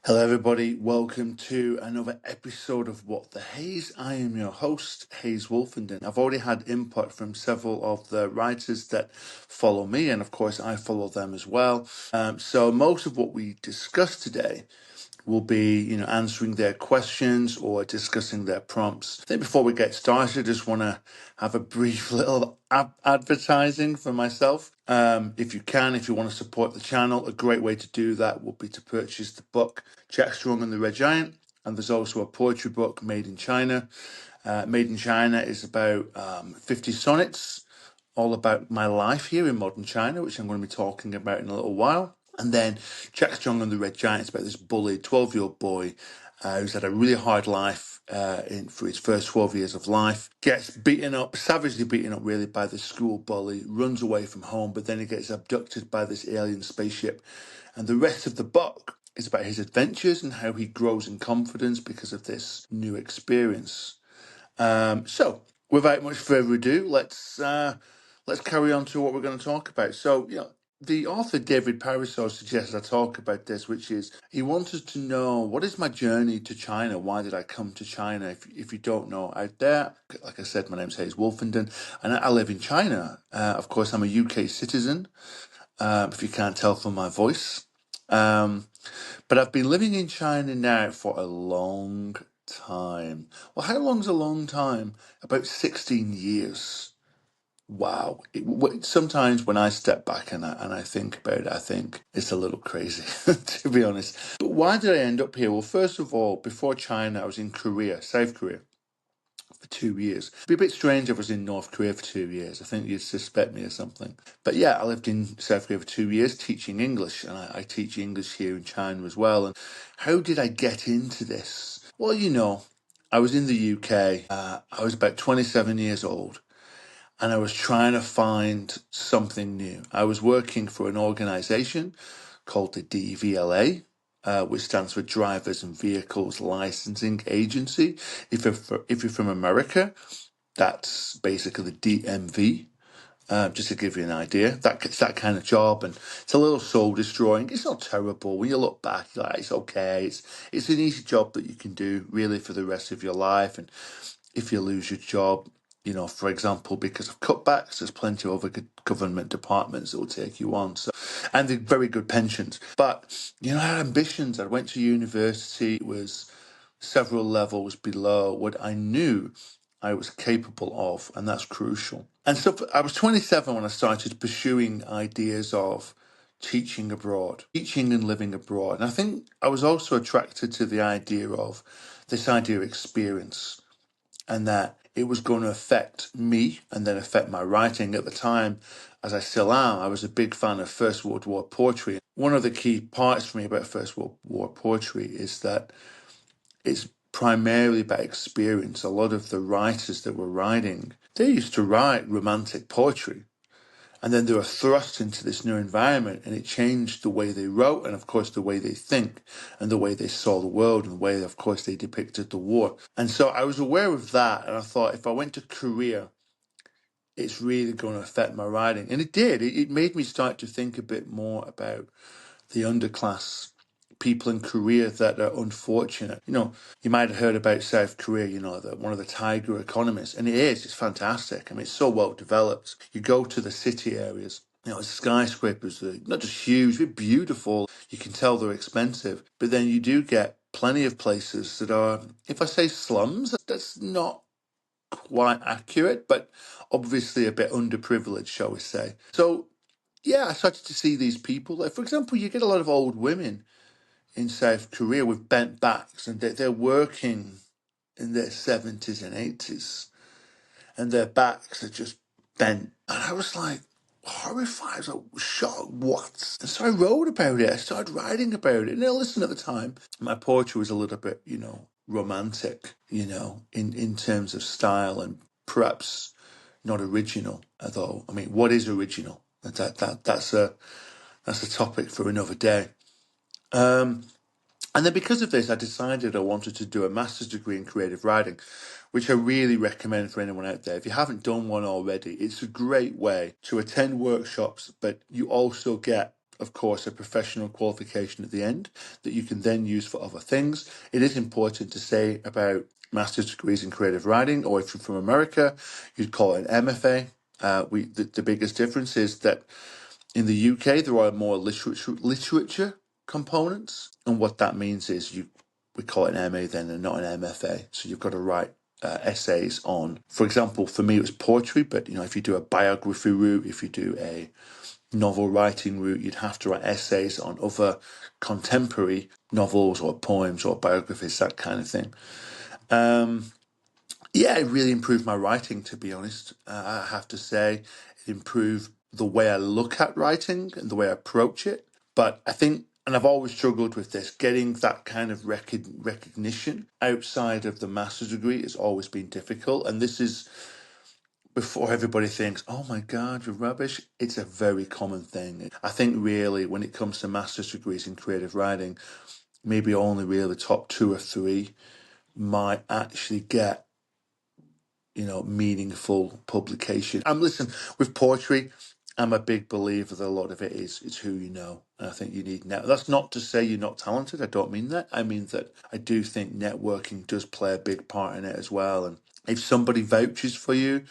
Hello, everybody. Welcome to another episode of What the Heys. I am your host, Heys Wolfenden. I've already had input from several of the writers that follow me, and of course, I follow them as well. So, most of what we discuss today will be, answering their questions or discussing their prompts. I think before we get started, I just want to have a brief little advertising for myself. If you want to support the channel, a great way to do that will be to purchase the book Jack Strong and the Red Giant. And there's also a poetry book, Made in China. Made in China is about 50 sonnets, all about my life here in modern China, which I'm going to be talking about in a little while. And then Jack Strong and the Red Giant is about this bullied 12-year-old boy who's had a really hard life for his first 12 years of life, gets beaten up, savagely beaten up really by this school bully, runs away from home, but then he gets abducted by this alien spaceship. And the rest of the book is about his adventures and how he grows in confidence because of this new experience. So, without much further ado, let's carry on to what we're going to talk about. So, the author David Pariseau suggested I talk about this, which is he wanted to know what is my journey to China? Why did I come to China? If you don't know out there, like I said, my name's Heys Wolfenden, and I live in China. Of course, I'm a UK citizen. If you can't tell from my voice. But I've been living in China now for a long time. Well, how long's a long time? About 16 years. Wow. Sometimes when I step back and I think about it, I think it's a little crazy, to be honest. But why did I end up here? Well, first of all, before China, I was in Korea, South Korea, for 2 years. It'd be a bit strange if I was in North Korea for 2 years. I think you'd suspect me of something. But yeah, I lived in South Korea for 2 years teaching English, and I teach English here in China as well. And how did I get into this? Well, I was in the UK. I was about 27 years old, and I was trying to find something new. I was working for an organization called the DVLA, which stands for Drivers and Vehicles Licensing Agency. If you're from America, that's basically the DMV. Just to give you an idea, it's that kind of job, and it's a little soul destroying. It's not terrible when you look back. You're like, it's okay. It's an easy job that you can do really for the rest of your life. And if you lose your job, for example, because of cutbacks, there's plenty of other government departments that will take you on. So, and they're very good pensions. But I had ambitions. I went to university. It was several levels below what I knew I was capable of, and that's crucial. And so I was 27 when I started pursuing ideas of teaching abroad, teaching and living abroad. And I think I was also attracted to the idea of experience, and that it was going to affect me and then affect my writing. At the time, as I still am, I was a big fan of First World War poetry. One of the key parts for me about First World War poetry is that it's primarily about experience. A lot of the writers that were writing, they used to write romantic poetry. And then they were thrust into this new environment, and it changed the way they wrote, and of course the way they think, and the way they saw the world, and the way, of course, they depicted the war. And so I was aware of that, and I thought if I went to Korea, it's really going to affect my writing. And it did. It made me start to think a bit more about the underclass people in Korea that are unfortunate. You might have heard about South Korea, one of the tiger economies, and it's fantastic. I mean, it's so well developed. You go to the city areas, the skyscrapers are not just huge, they're beautiful. You can tell they're expensive, but then you do get plenty of places that are, if I say slums, that's not quite accurate, but obviously a bit underprivileged, shall we say. So, yeah, I started to see these people. Like, for example, you get a lot of old women in South Korea with bent backs, and they're working in their 70s and 80s, and their backs are just bent. And I was like, horrified. I was like, shocked, what? And so I wrote about it. I started writing about it. And listen, at the time, my poetry was a little bit, romantic, in terms of style, and perhaps not original. Although, I mean, what is original? That's a topic for another day. And then because of this, I decided I wanted to do a master's degree in creative writing, which I really recommend for anyone out there. If you haven't done one already, it's a great way to attend workshops, but you also get of course, a professional qualification at the end that you can then use for other things. It is important to say about master's degrees in creative writing, or if you're from America, you'd call it an MFA. The biggest difference is that in the UK, there are more literature components, and what that means is we call it an MA then and not an MFA. So you've got to write essays on, for example, for me it was poetry, but if you do a biography route, if you do a novel writing route, you'd have to write essays on other contemporary novels or poems or biographies, that kind of thing. Yeah, it really improved my writing, to be honest. I have to say, it improved the way I look at writing and the way I approach it. But I think, and I've always struggled with this, getting that kind of recognition outside of the master's degree has always been difficult. And this is before everybody thinks, oh my God, you're rubbish. It's a very common thing. I think really when it comes to master's degrees in creative writing, maybe only really top 2 or 3 might actually get meaningful publication. Listen, with poetry, I'm a big believer that a lot of it is who you know. And I think you need That's not to say you're not talented. I don't mean that. I mean that I do think networking does play a big part in it as well. And if somebody vouches for you,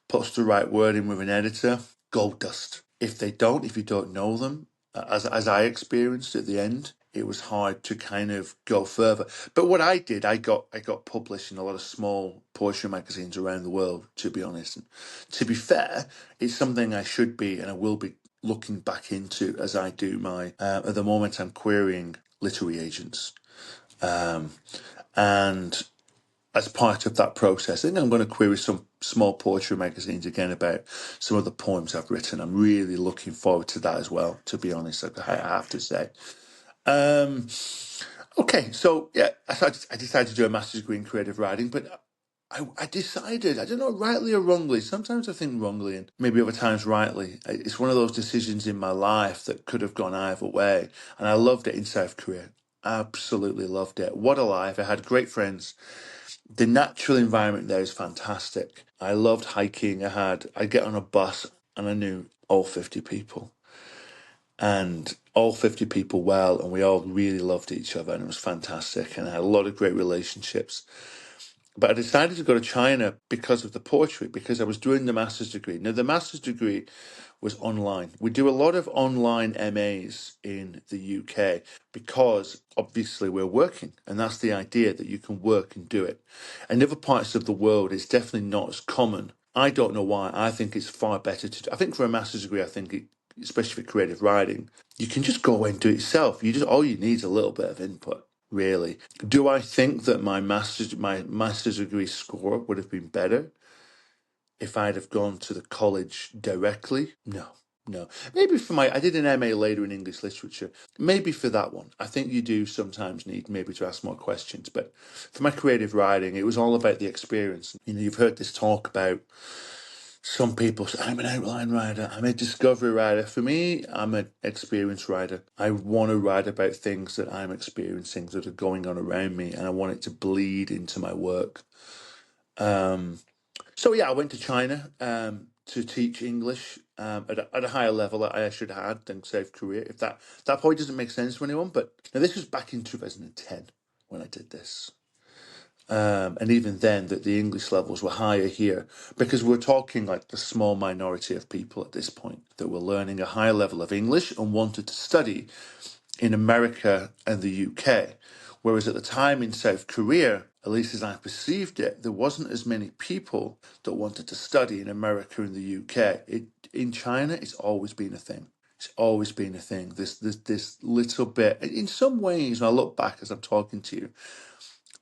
puts the right word in with an editor, gold dust. If they don't, if you don't know them, as I experienced at the end, it was hard to kind of go further. But what I did, I got published in a lot of small poetry magazines around the world, to be honest. And to be fair, it's something I should be and I will be looking back into as I do my, at the moment I'm querying literary agents. And as part of that process, I think I'm going to query some small poetry magazines again about some of the poems I've written. I'm really looking forward to that as well, to be honest, I have to say. Okay, so yeah, I decided to do a master's degree in creative writing, but I decided, I don't know, rightly or wrongly, sometimes I think wrongly and maybe other times rightly. It's one of those decisions in my life that could have gone either way. And I loved it in South Korea. Absolutely loved it. What a life. I had great friends. The natural environment there is fantastic. I loved hiking. I'd get on a bus and I knew all 50 people. And all 50 people well, and we all really loved each other, and it was fantastic. And I had a lot of great relationships. But I decided to go to China because of the poetry, because I was doing the master's degree. Now, the master's degree was online. We do a lot of online MAs in the UK because obviously we're working, and that's the idea, that you can work and do it. In other parts of the world, it's definitely not as common. I don't know why. I think it's far better to do. I think for a master's degree, especially for creative writing, you can just go away and do it yourself. All you need is a little bit of input. Really. Do I think that my master's degree score would have been better if I'd have gone to the college directly? No. Maybe I did an MA later in English literature. Maybe for that one. I think you do sometimes need maybe to ask more questions. But for my creative writing, it was all about the experience. You've heard this talk about some people say, I'm an outline writer, I'm a discovery writer. For me, I'm an experience writer. I want to write about things that I'm experiencing, that are going on around me, and I want it to bleed into my work. So yeah, I went to China to teach English at a higher level that I should have had than South Korea. If that probably doesn't make sense to anyone, but now this was back in 2010 when I did this. And even then, that the English levels were higher here, because we're talking like the small minority of people at this point that were learning a higher level of English and wanted to study in America and the UK. Whereas at the time in South Korea, at least as I perceived it, there wasn't as many people that wanted to study in America and the UK. In China, it's always been a thing. It's always been a thing. This little bit, in some ways, when I look back as I'm talking to you,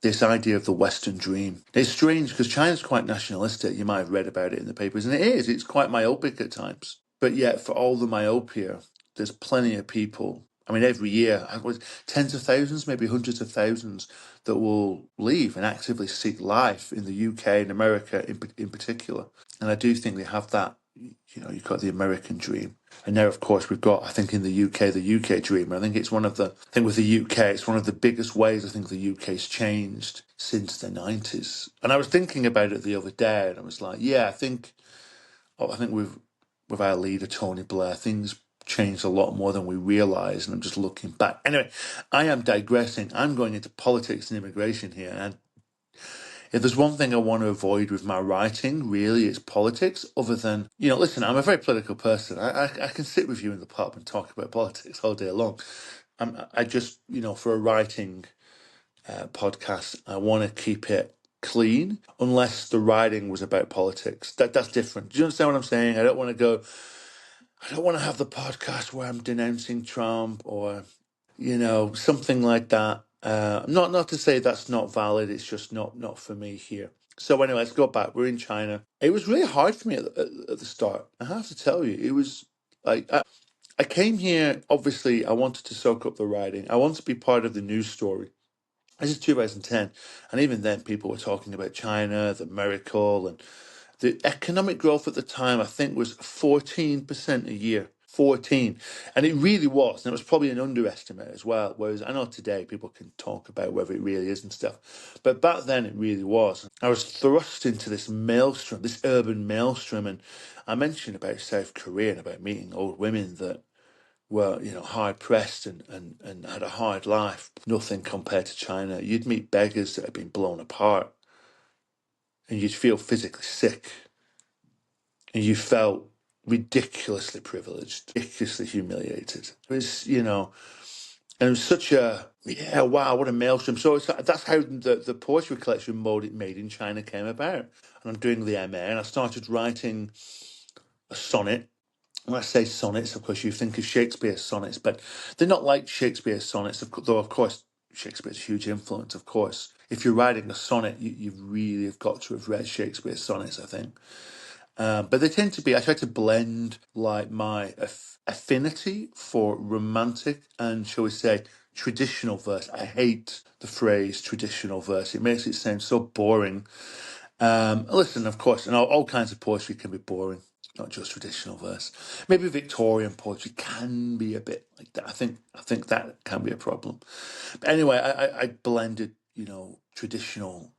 this idea of the Western dream. It's strange because China's quite nationalistic. You might have read about it in the papers, and it is. It's quite myopic at times. But yet, for all the myopia, there's plenty of people. I mean, every year, tens of thousands, maybe hundreds of thousands, that will leave and actively seek life in the UK and America in particular. And I do think they have that. You've got the American dream. And now, of course, we've got, I think, in the UK dream. I think with the UK, it's one of the biggest ways I think the UK's changed since the 90s. And I was thinking about it the other day, and I was like, yeah, I think with our leader, Tony Blair, things changed a lot more than we realize. And I'm just looking back. Anyway, I am digressing. I'm going into politics and immigration here. And if there's one thing I want to avoid with my writing, really, it's politics, other than, listen, I'm a very political person. I can sit with you in the pub and talk about politics all day long. I just, for a writing podcast, I want to keep it clean, unless the writing was about politics. That's different. Do you understand what I'm saying? I don't want to have the podcast where I'm denouncing Trump or, something like that. Not to say that's not valid. It's just not for me here. So anyway, let's go back. We're in China. It was really hard for me at the start. I have to tell you, it was like I came here. Obviously, I wanted to soak up the writing. I wanted to be part of the news story. This is 2010, and even then, people were talking about China, the miracle, and the economic growth at the time, I think, was 14% a year. 14. And it really was. And it was probably an underestimate as well. Whereas I know today people can talk about whether it really is and stuff. But back then it really was. I was thrust into this maelstrom, this urban maelstrom. And I mentioned about South Korea and about meeting old women that were, hard pressed and had a hard life. Nothing compared to China. You'd meet beggars that had been blown apart and you'd feel physically sick. And you felt ridiculously privileged, ridiculously humiliated. It was, and it was such a, wow, what a maelstrom. So that's how the poetry collection Made in China came about. And I'm doing the MA, and I started writing a sonnet. When I say sonnets, of course, you think of Shakespeare's sonnets, but they're not like Shakespeare's sonnets, though, of course, Shakespeare's a huge influence, of course. If you're writing a sonnet, you really have got to have read Shakespeare's sonnets, I think. But they tend to be, I try to blend like my affinity for romantic and, shall we say, traditional verse. I hate the phrase traditional verse. It makes it sound so boring. Listen, of course, and all kinds of poetry can be boring, not just traditional verse. Maybe Victorian poetry can be a bit like that. I think that can be a problem. But anyway, I blended, traditional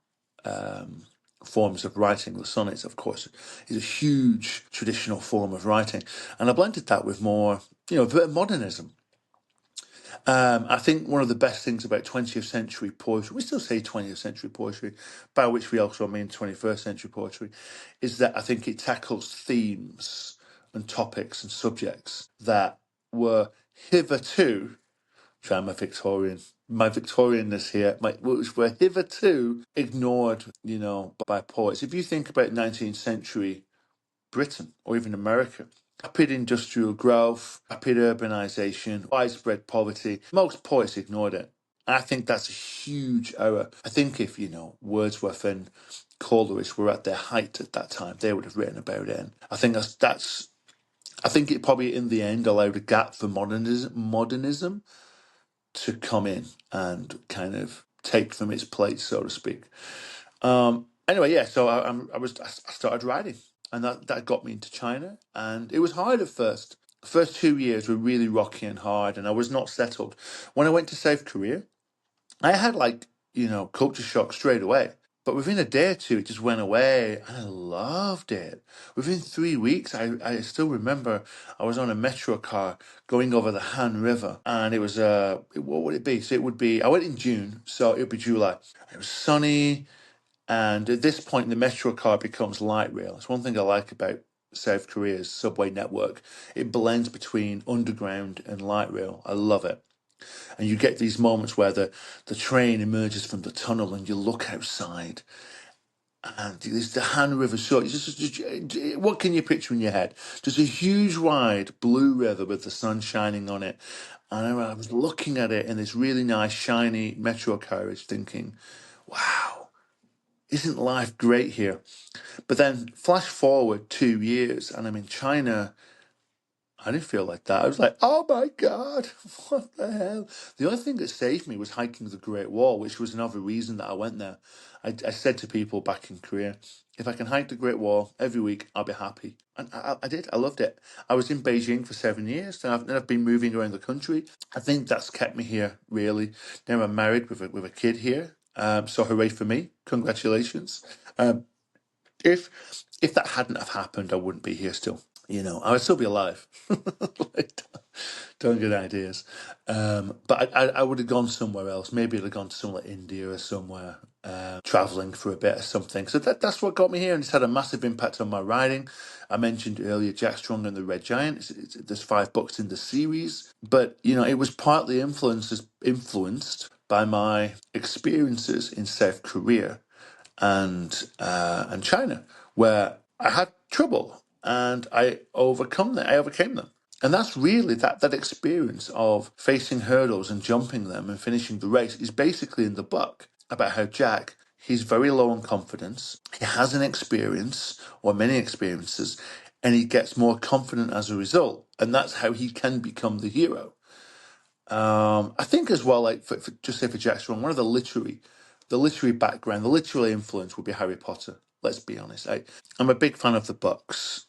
forms of writing. The sonnets, of course, is a huge traditional form of writing, and I blended that with more, a bit of modernism. I think one of the best things about 20th century poetry, we still say 20th century poetry, by which we also mean 21st century poetry, is that I think it tackles themes and topics and subjects that were hitherto, try my Victorianness here, which were hitherto ignored, by poets. If you think about 19th century Britain or even America, rapid industrial growth, rapid urbanization, widespread poverty, most poets ignored it. I think that's a huge error. I think if, Wordsworth and Coleridge were at their height at that time, they would have written about it. And I think I think it probably in the end allowed a gap for modernism to come in and kind of take from its place, so to speak. Anyway, yeah. So I started writing, and that got me into China, and it was hard at first. The first 2 years were really rocky and hard, and I was not settled. When I went to South Korea, I had culture shock straight away. But within a day or two, it just went away, and I loved it. Within 3 weeks, I still remember I was on a metro car going over the Han River, and it was what would it be? So it would be, I went in June, so it would be July. It was sunny, and at this point, the metro car becomes light rail. It's one thing I like about South Korea's subway network. It blends between underground and light rail. I love it. And you get these moments where the train emerges from the tunnel and you look outside and there's the Han River. So what can you picture in your head? Just a huge, wide blue river with the sun shining on it. And I was looking at it in this really nice, shiny metro carriage thinking, wow, isn't life great here? But then flash forward 2 years and I'm in China. I didn't feel like that. I was like, oh my God, what the hell? The only thing that saved me was hiking the Great Wall, which was another reason that I went there. I said to people back in Korea, if I can hike the Great Wall every week, I'll be happy. And I did. I loved it. I was in Beijing for 7 years, and I've been moving around the country. I think that's kept me here, really. Now I'm married with a kid here. So hooray for me. Congratulations. If that hadn't have happened, I wouldn't be here still. I would still be alive. Like, don't get ideas. But I would have gone somewhere else. Maybe I'd have gone to somewhere like India or somewhere, traveling for a bit or something. So that's what got me here, and it's had a massive impact on my writing. I mentioned earlier Jack Strong and the Red Giant. There's 5 books in the series, but it was partly influenced by my experiences in South Korea and China, where I had trouble and I overcome them. I overcame them. And that's really that experience of facing hurdles and jumping them and finishing the race is basically in the book about how Jack, he's very low on confidence. He has an experience or many experiences, and he gets more confident as a result. And that's how he can become the hero. I think as well, like just say for Jack Strong, one of the literary background, the literary influence would be Harry Potter. Let's be honest. I'm a big fan of the books.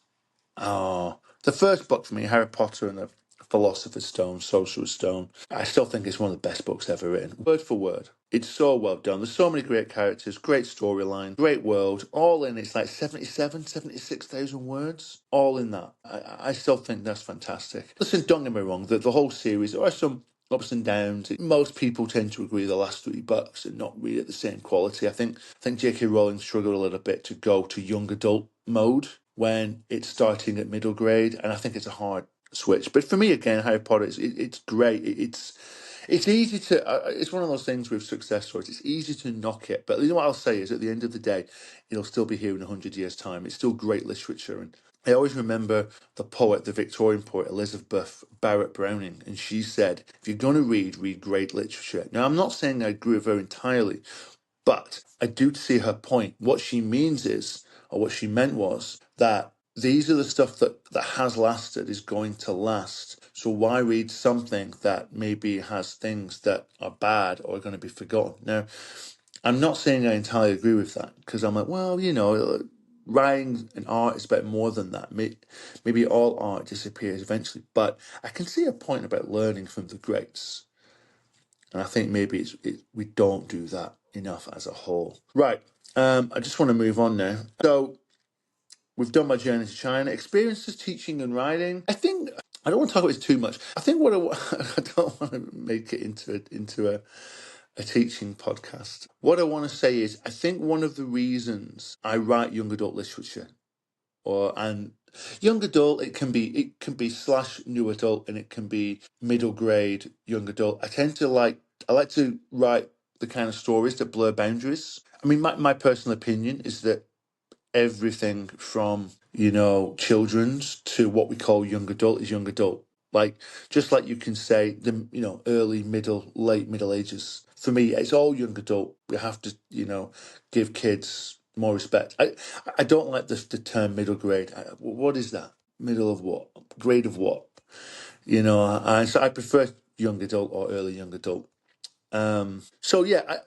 The first book for me, Harry Potter and the Philosopher's Stone, Sorcerer's Stone, I still think it's one of the best books ever written. Word for word. It's so well done. There's so many great characters, great storyline, great world, all in. It's like 76,000 words, all in that. I still think that's fantastic. Listen, don't get me wrong, the whole series, there are some ups and downs. Most people tend to agree the last 3 books are not really at the same quality. I think J.K. Rowling struggled a little bit to go to young adult mode when it's starting at middle grade, and I think it's a hard switch. But for me, again, Harry Potter, it's great. It's easy to. It's one of those things with success stories. It's easy to knock it, but you know what I'll say is, at the end of the day, it'll still be here in 100 years' time. It's still great literature, and I always remember the poet, the Victorian poet Elizabeth Barrett Browning, and she said, "If you're going to read great literature." Now, I'm not saying I agree with her entirely, but I do see her point. What she means is, or what she meant was, that these are the stuff that has lasted, is going to last. So why read something that maybe has things that are bad or are going to be forgotten? Now, I'm not saying I entirely agree with that, because I'm like, well, writing and art is about more than that. Maybe all art disappears eventually, but I can see a point about learning from the greats. And I think maybe we don't do that enough as a whole. Right. I just want to move on now. So we've done my journey to China, experiences teaching and writing. I think I don't want to talk about it too much. I think I don't want to make it into a teaching podcast. What I want to say is, I think one of the reasons I write young adult literature, and young adult, it can be slash new adult, and it can be middle grade young adult. I like to write the kind of stories that blur boundaries. I mean, my personal opinion is that everything from children's to what we call young adult is young adult. Like, just like you can say the early, middle, late middle ages. For me, it's all young adult. We have to give kids more respect. I don't like the term middle grade. What is that? Middle of what? Grade of what? So I prefer young adult or early young adult. So yeah,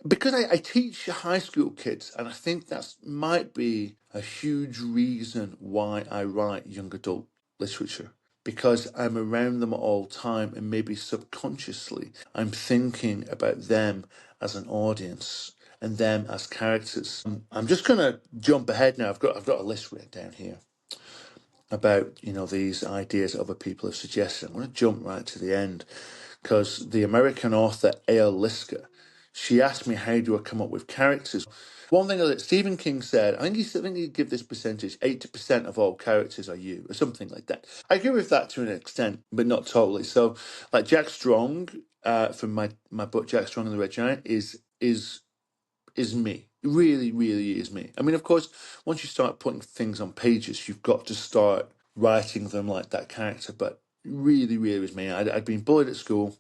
because I teach high school kids, and I think that might be a huge reason why I write young adult literature, because I'm around them all the time, and maybe subconsciously I'm thinking about them as an audience and them as characters. I'm just gonna jump ahead now. I've got a list written down here about these ideas other people have suggested. I'm going to jump right to the end, because the American author Lieske, she asked me, how do I come up with characters? One thing that Stephen King said, I think he give this percentage, 80% of all characters are you, or something like that. I agree with that to an extent, but not totally. So, like Jack Strong, from my book Jack Strong and the Red Giant, is me. It really, really is me. I mean, of course, once you start putting things on pages, you've got to start writing them like that character. But really, really was me. I'd been bullied at school.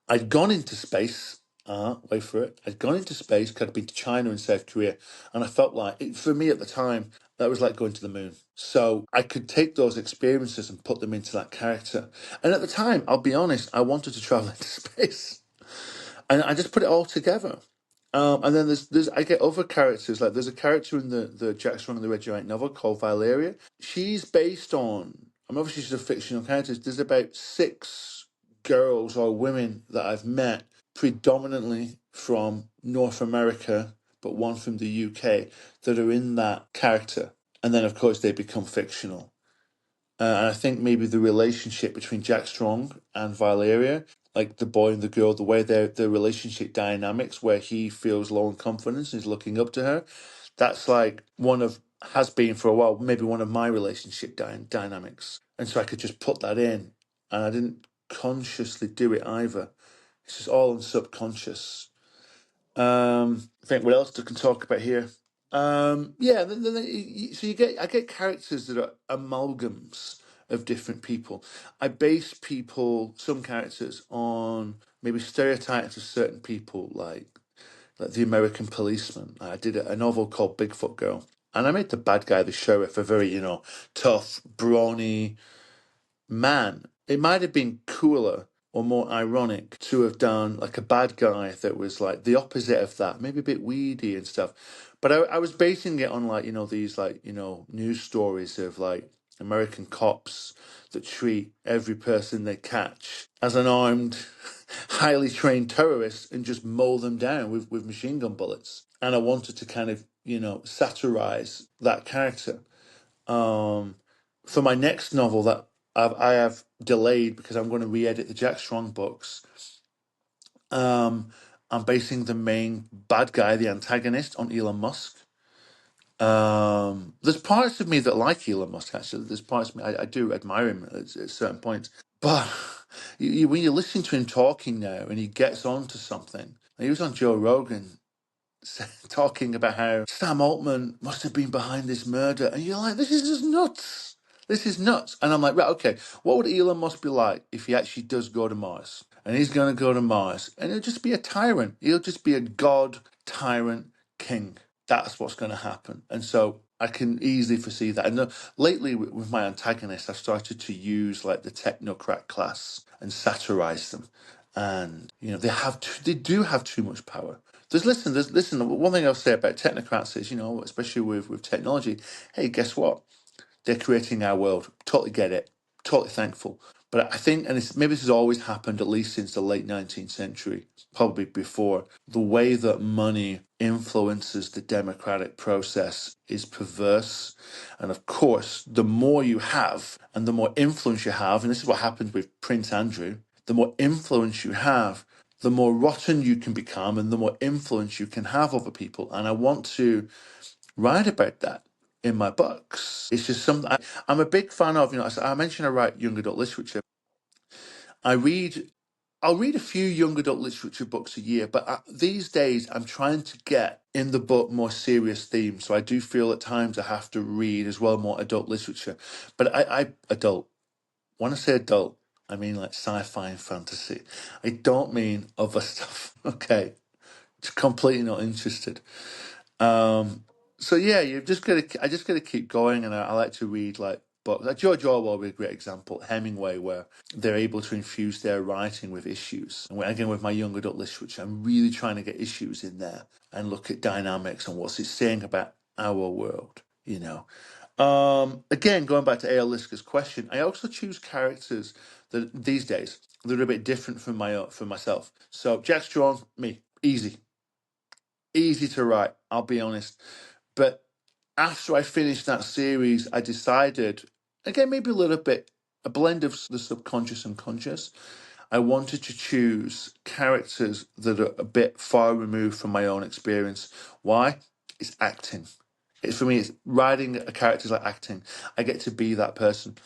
I'd gone into space. Wait for it. I'd gone into space because I'd been to China and South Korea. And I felt like, for me at the time, that was like going to the moon. So I could take those experiences and put them into that character. And at the time, I'll be honest, I wanted to travel into space. And I just put it all together. And then I get other characters, like there's a character in the Jack Strong and the Red Giant novel called Valeria. She's based on, I mean, obviously she's a fictional character. There's about 6 girls or women that I've met, predominantly from North America, but one from the UK, that are in that character. and then of course they become fictional. And I think maybe the relationship between Jack Strong and Valeria, like the boy and the girl, the way their relationship dynamics, where he feels low in confidence and is looking up to her, that's like has been for a while, maybe one of my relationship dynamics. And so I could just put that in, and I didn't consciously do it either. It's just all on subconscious. I think what else I can talk about here? Yeah, so I get characters that are amalgams of different people. I base some characters on maybe stereotypes of certain people, like the American policeman. I did a novel called Bigfoot Girl, and I made the bad guy, the sheriff, a very tough, brawny man. It might have been cooler or more ironic to have done like a bad guy that was like the opposite of that, maybe a bit weedy and stuff. But I was basing it on like, these like, news stories of like American cops that treat every person they catch as an armed, highly trained terrorist and just mow them down with machine gun bullets. And I wanted to kind of, satirize that character. For my next novel that I have delayed because I'm going to re-edit the Jack Strong books. I'm basing the main bad guy, the antagonist, on Elon Musk. There's parts of me that like Elon Musk, actually. There's parts of me, I do admire him at certain points. But when you listen to him talking now and he gets onto something, he was on Joe Rogan talking about how Sam Altman must have been behind this murder. And you're like, this is just nuts. This is nuts. And I'm like, right, okay, what would Elon Musk be like if he actually does go to Mars? And he's going to go to Mars and he'll just be a tyrant. He'll just be a god tyrant king. That's what's going to happen. And so I can easily foresee that. And lately with my antagonist, I've started to use like the technocrat class and satirize them. And, they do have too much power. Listen. One thing I'll say about technocrats is, especially with technology, hey, guess what? They're creating our world. Totally get it. Totally thankful. But I think, and maybe this has always happened, at least since the late 19th century, probably before, the way that money influences the democratic process is perverse. And of course, the more you have and the more influence you have, and this is what happened with Prince Andrew, the more influence you have, the more rotten you can become and the more influence you can have over people. And I want to write about that in my books. It's just something I'm a big fan of. I mentioned I write young adult literature. I'll read a few young adult literature books a year, but these days I'm trying to get in the book more serious themes. So I do feel at times I have to read as well more adult literature. But adult, when I say adult, I mean like sci-fi and fantasy. I don't mean other stuff. Okay. Just completely not interested. So yeah, I just gotta keep going, and I like to read like books. Like George Orwell would be a great example. Hemingway, where they're able to infuse their writing with issues. And again, with my young adult literature, I'm really trying to get issues in there and look at dynamics and what's it saying about our world. Again, going back to A.L. Lieska's question, I also choose characters that these days that are a bit different from myself. So Jack Strong, me, easy to write. I'll be honest. But after I finished that series, I decided, again, maybe a little bit, a blend of the subconscious and conscious. I wanted to choose characters that are a bit far removed from my own experience. Why? It's acting. For me, it's writing a character is like acting. I get to be that person.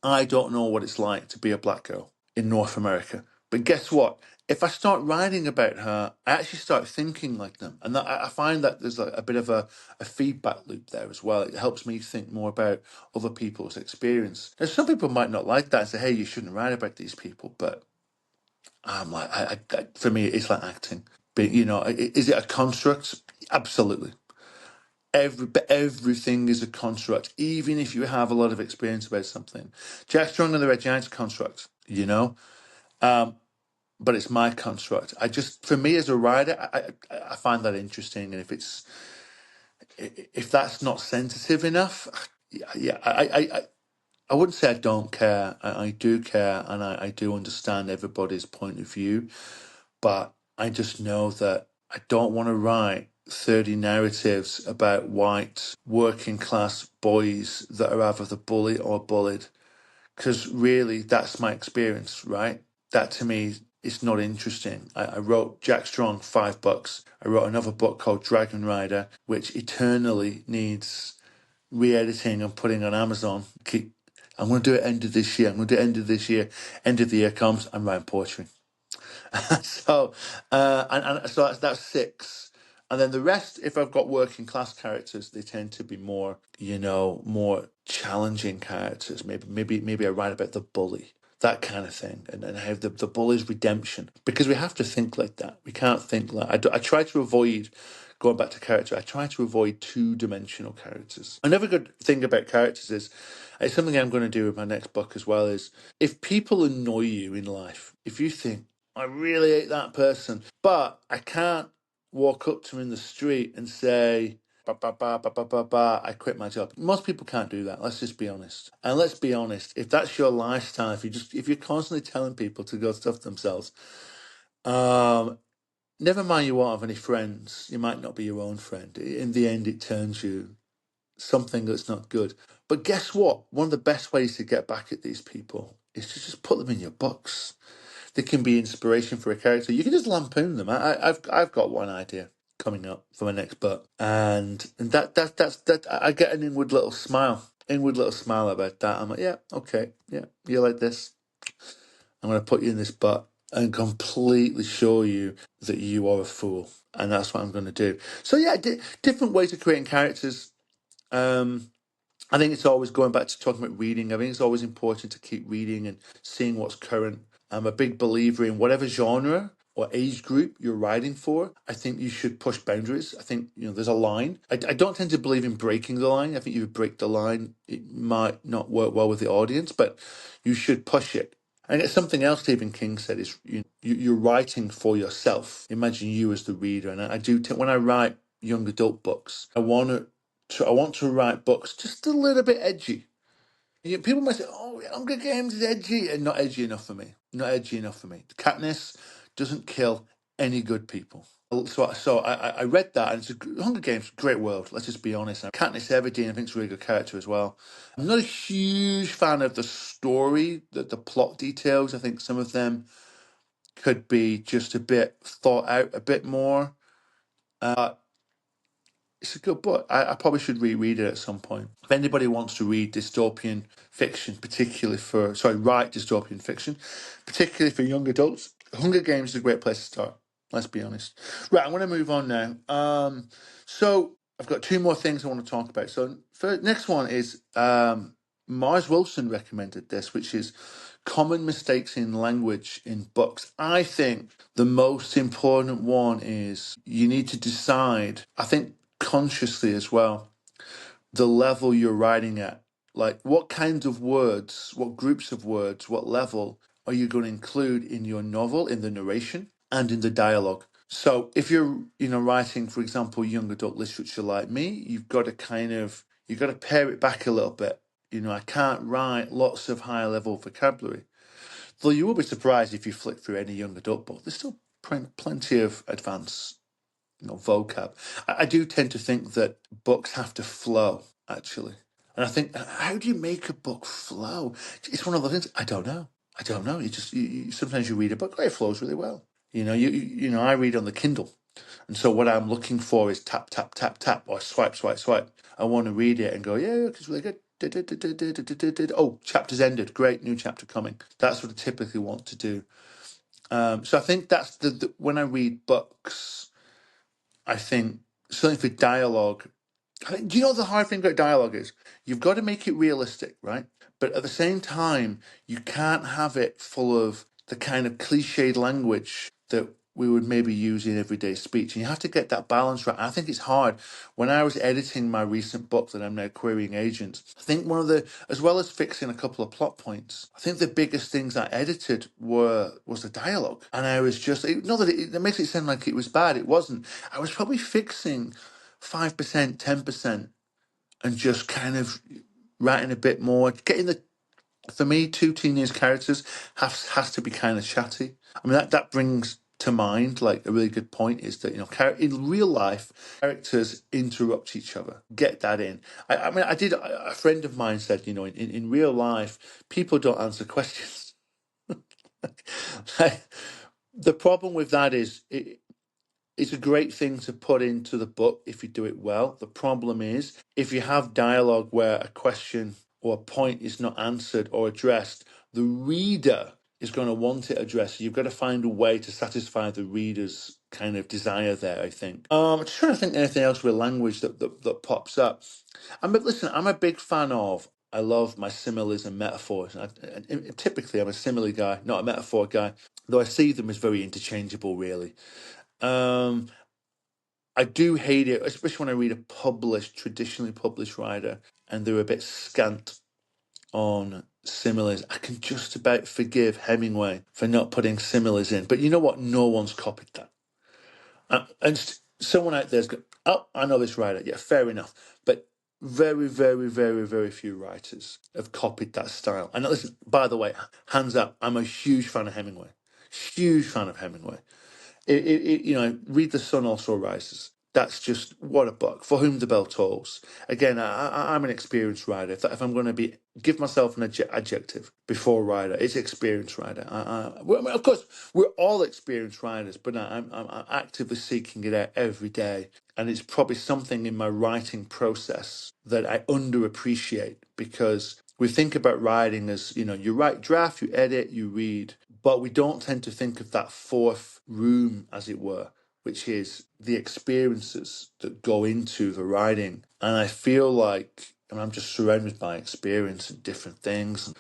I don't know what it's like to be a black girl in North America. But guess what? If I start writing about her, I actually start thinking like them. And I find that there's a bit of a feedback loop there as well. It helps me think more about other people's experience. Now, some people might not like that and say, hey, you shouldn't write about these people. But I'm like, for me, it's like acting. But, is it a construct? Absolutely. Everything is a construct, even if you have a lot of experience about something. Jack Strong and the Red Giant's a construct, but it's my construct. For me as a writer, I find that interesting, and if that's not sensitive enough, yeah, I wouldn't say I don't care. I do care, and I do understand everybody's point of view, but I just know that I don't want to write 30 narratives about white working class boys that are either the bully or bullied. Because really, that's my experience, right? That to me is not interesting. I wrote Jack Strong, $5. I wrote another book called Dragon Rider, which eternally needs re-editing and putting on Amazon. I'm going to do it end of this year. I'm going to do it end of this year. End of the year comes, I'm writing poetry. So, and so that's 6. And then the rest, if I've got working class characters, they tend to be more, more challenging characters. Maybe I write about the bully, that kind of thing, and have the bully's redemption, because we have to think like that. We can't think like I try to avoid going back to character. I try to avoid 2-dimensional characters. Another good thing about characters is, it's something I'm going to do with my next book as well, is if people annoy you in life, if you think, I really hate that person, but I can't walk up to him in the street and say, ba, ba, ba, ba, ba, ba, ba, I quit my job. Most people can't do that. Let's just be honest. And let's be honest, if that's your lifestyle, if you're constantly telling people to go stuff themselves, never mind you won't have any friends. You might not be your own friend. In the end, it turns you something that's not good. But guess what? One of the best ways to get back at these people is to just put them in your books. They can be inspiration for a character. You can just lampoon them. I've got one idea coming up for my next book, and that I get an inward little smile about that. I'm like, yeah, okay, yeah, you like this. I'm going to put you in this book and completely show you that you are a fool, and that's what I'm going to do. So yeah, different ways of creating characters. I think it's always going back to talking about reading. I think it's always important to keep reading and seeing what's current. I'm a big believer in whatever genre or age group you're writing for. I think you should push boundaries. I think, there's a line. I don't tend to believe in breaking the line. I think if you break the line, it might not work well with the audience, but you should push it. And it's something else Stephen King said is you're writing for yourself. Imagine you as the reader. And I do, when I write young adult books, I want to write books just a little bit edgy. People might say, "Oh, Hunger Games is edgy," and not edgy enough for me. Not edgy enough for me. Katniss doesn't kill any good people. So I read that, and Hunger Games, great world. Let's just be honest. Katniss Everdeen, I think, is a really good character as well. I'm not a huge fan of the story, the plot details. I think some of them could be just a bit thought out a bit more. It's a good book. I probably should reread it at some point. If anybody wants to read dystopian fiction, write dystopian fiction, particularly for young adults, Hunger Games is a great place to start. Let's be honest. Right, I'm going to move on now. So I've got 2 more things I want to talk about. So next one is Mars Wilson recommended this, which is common mistakes in language in books. I think the most important one is you need to decide, I think consciously as well, the level you're writing at. Like what kinds of words, what groups of words, what level are you going to include in your novel, in the narration, and in the dialogue? So if you're, writing, for example, young adult literature like me, you've got to pare it back a little bit. I can't write lots of high level vocabulary. Though you will be surprised if you flick through any young adult book. There's still plenty of advanced, vocab. I do tend to think that books have to flow, actually. And I think, how do you make a book flow? It's one of those things. I don't know. Sometimes you read a book, it flows really well. I read on the Kindle. And so what I'm looking for is tap, tap, tap, tap, or swipe, swipe, swipe. I want to read it and go, yeah, it's really good. Oh, chapter's ended. Great, new chapter coming. That's what I typically want to do. So I think that's when I read books, I think certainly for dialogue, do you know what the hard thing about dialogue is? You've got to make it realistic, right? But at the same time, you can't have it full of the kind of cliched language that we would maybe use in everyday speech. And you have to get that balance right. I think it's hard. When I was editing my recent book that I'm now querying agents, I think as well as fixing a couple of plot points, I think the biggest things I edited was the dialogue. And I was just, not that it makes it sound like it was bad. It wasn't. I was probably fixing 5%, 10%, and just kind of writing a bit more, for me, 2 teenage characters has to be kind of chatty. I mean, that brings to mind, like a really good point, is that in real life characters interrupt each other. Get that in. I mean, I did. A friend of mine said, in real life, people don't answer questions. Like, the problem with that is it's a great thing to put into the book if you do it well. The problem is if you have dialogue where a question or a point is not answered or addressed, the reader is going to want it addressed. You've got to find a way to satisfy the reader's kind of desire there, I think. I'm just trying to think anything else with language that pops up. Listen, I'm a big fan of, I love my similes and metaphors. Typically, I'm a simile guy, not a metaphor guy, though I see them as very interchangeable, really. I do hate it, especially when I read a traditionally published writer, and they're a bit scant on similes. I can just about forgive Hemingway for not putting similes in. But you know what? No one's copied that. Someone out there's going, oh, I know this writer. Yeah, fair enough. But very, very, very, very few writers have copied that style. And listen, by the way, hands up, I'm a huge fan of Hemingway. Huge fan of Hemingway. Read The Sun Also Rises. That's just what a book. For Whom the Bell Tolls. Again, I'm an experienced writer. If I'm going to give myself an adjective before writer, it's experienced writer. Of course, we're all experienced writers, but I'm actively seeking it out every day. And it's probably something in my writing process that I underappreciate, because we think about writing as, you write draft, you edit, you read, but we don't tend to think of that fourth room, as it were, which is the experiences that go into the writing. And I feel like I'm just surrounded by experience and different things.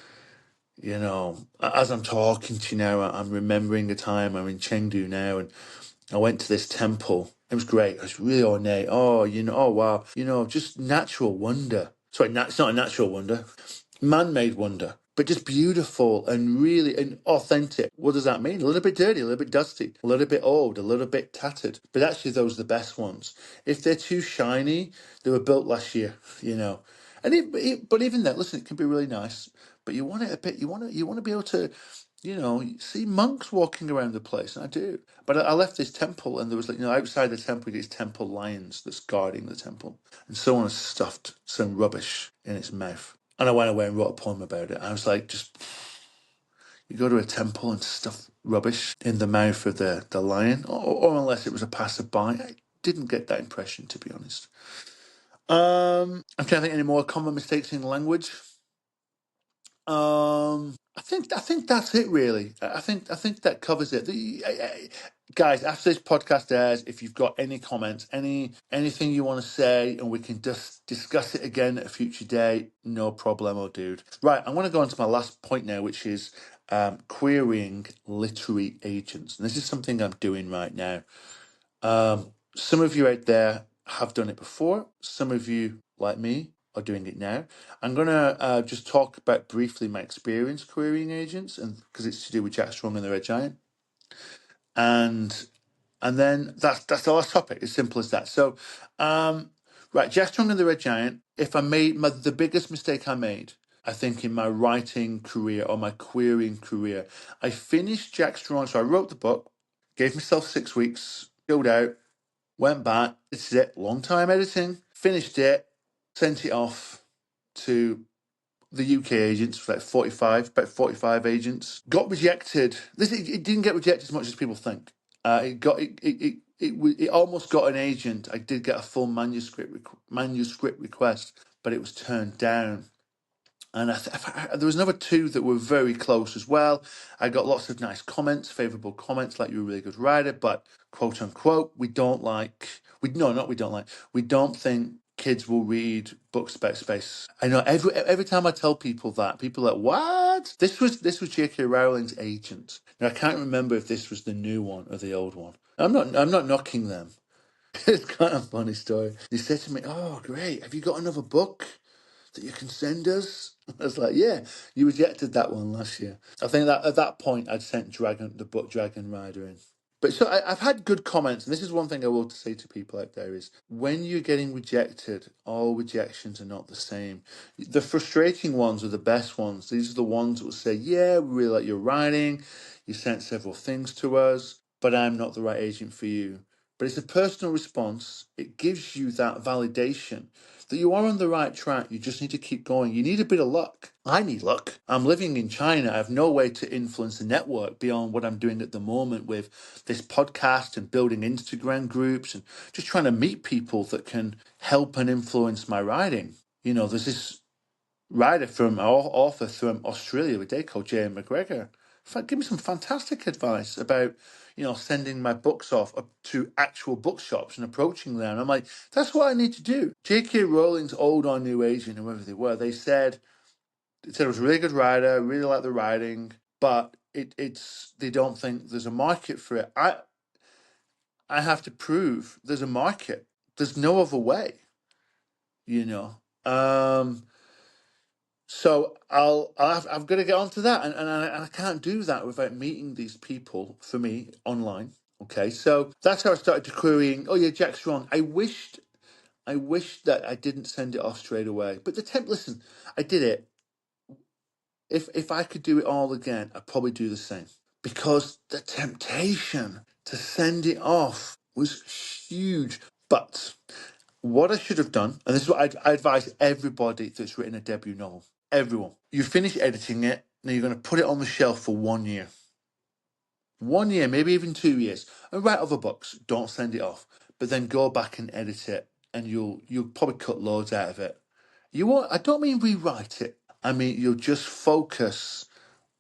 As I'm talking to you now, I'm remembering a time. I'm in Chengdu now, and I went to this temple. It was great. It was really ornate. Oh wow. Just natural wonder. Sorry, it's not a natural wonder. Man-made wonder, but just beautiful and really and authentic. What does that mean? A little bit dirty, a little bit dusty, a little bit old, a little bit tattered. But actually, those are the best ones. If they're too shiny, they were built last year, but even that, listen, it can be really nice. But you want it a bit. You want to be able to, see monks walking around the place, and I do. But I left this temple, and there was outside the temple, these temple lions that's guarding the temple, and someone has stuffed some rubbish in its mouth. And I went away and wrote a poem about it. I was like, you go to a temple and stuff rubbish in the mouth of the lion, or unless it was a passerby. I didn't get that impression, to be honest. I'm trying to think any more common mistakes in language. I think that's it, really. I think that covers it. Guys, after this podcast airs, if you've got any comments, anything you want to say, and we can just discuss it again at a future day, no problemo, dude. Right, I'm going to go on to my last point now, which is querying literary agents. And this is something I'm doing right now. Some of you out there have done it before. Some of you, like me, are doing it now. I'm going to just talk about briefly my experience querying agents, and because it's to do with Jack Strong and the Red Giant, and then that's the last topic. As simple as that. So, right, Jack Strong and the Red Giant. If I made the biggest mistake I made, I think, in my writing career or my querying career, I finished Jack Strong. So I wrote the book, gave myself 6 weeks, chilled out, went back, edited it, long time editing, finished it, sent it off to the UK agents, about 45 agents. Got rejected. It didn't get rejected as much as people think. It almost got an agent. I did get a full manuscript request, but it was turned down. And there was another 2 that were very close as well. I got lots of nice comments, favourable comments, like, you're a really good writer, but quote unquote, we don't think kids will read books about space. I know every time I tell people that, people are like, what? This was J.K. Rowling's agent. Now I can't remember if this was the new one or the old one. I'm not knocking them. It's kind of a funny story. They said to me, "Oh, great! Have you got another book that you can send us?" I was like, "Yeah, you rejected that one last year." I think that at that point I'd sent the book Dragon Rider in. But so I've had good comments, and this is one thing I will say to people out there is, when you're getting rejected, all rejections are not the same. The frustrating ones are the best ones. These are the ones that will say, "Yeah, we really like your writing. You sent several things to us, but I'm not the right agent for you. But it's a personal response. It gives you that validation that you are on the right track. You just need to keep going. You need a bit of luck. I need luck. I'm living in China. I have no way to influence the network beyond what I'm doing at the moment with this podcast and building Instagram groups and just trying to meet people that can help and influence my writing. You know, there's this author from Australia, a day called Jay McGregor. Give me some fantastic advice about, sending my books off up to actual bookshops and approaching them. And I'm like, that's what I need to do. J.K. Rowling's old or new agent, whoever they were, they said it was a really good writer, really like the writing, but it's they don't think there's a market for it. I have to prove there's a market. There's no other way, you know. So I've got to get onto that, and I can't do that without meeting these people for me online. Okay, so that's how I started to querying. Oh yeah, Jack's wrong. I wish that I didn't send it off straight away. But listen, I did it. If I could do it all again, I'd probably do the same because the temptation to send it off was huge. But what I should have done, and this is what I advise everybody that's written a debut novel, everyone, you finish editing it, now you're going to put it on the shelf for 1 year. 1 year, maybe even 2 years, and write other books. Don't send it off, but then go back and edit it, and you'll probably cut loads out of it. You won't. I don't mean rewrite it. I mean you'll just focus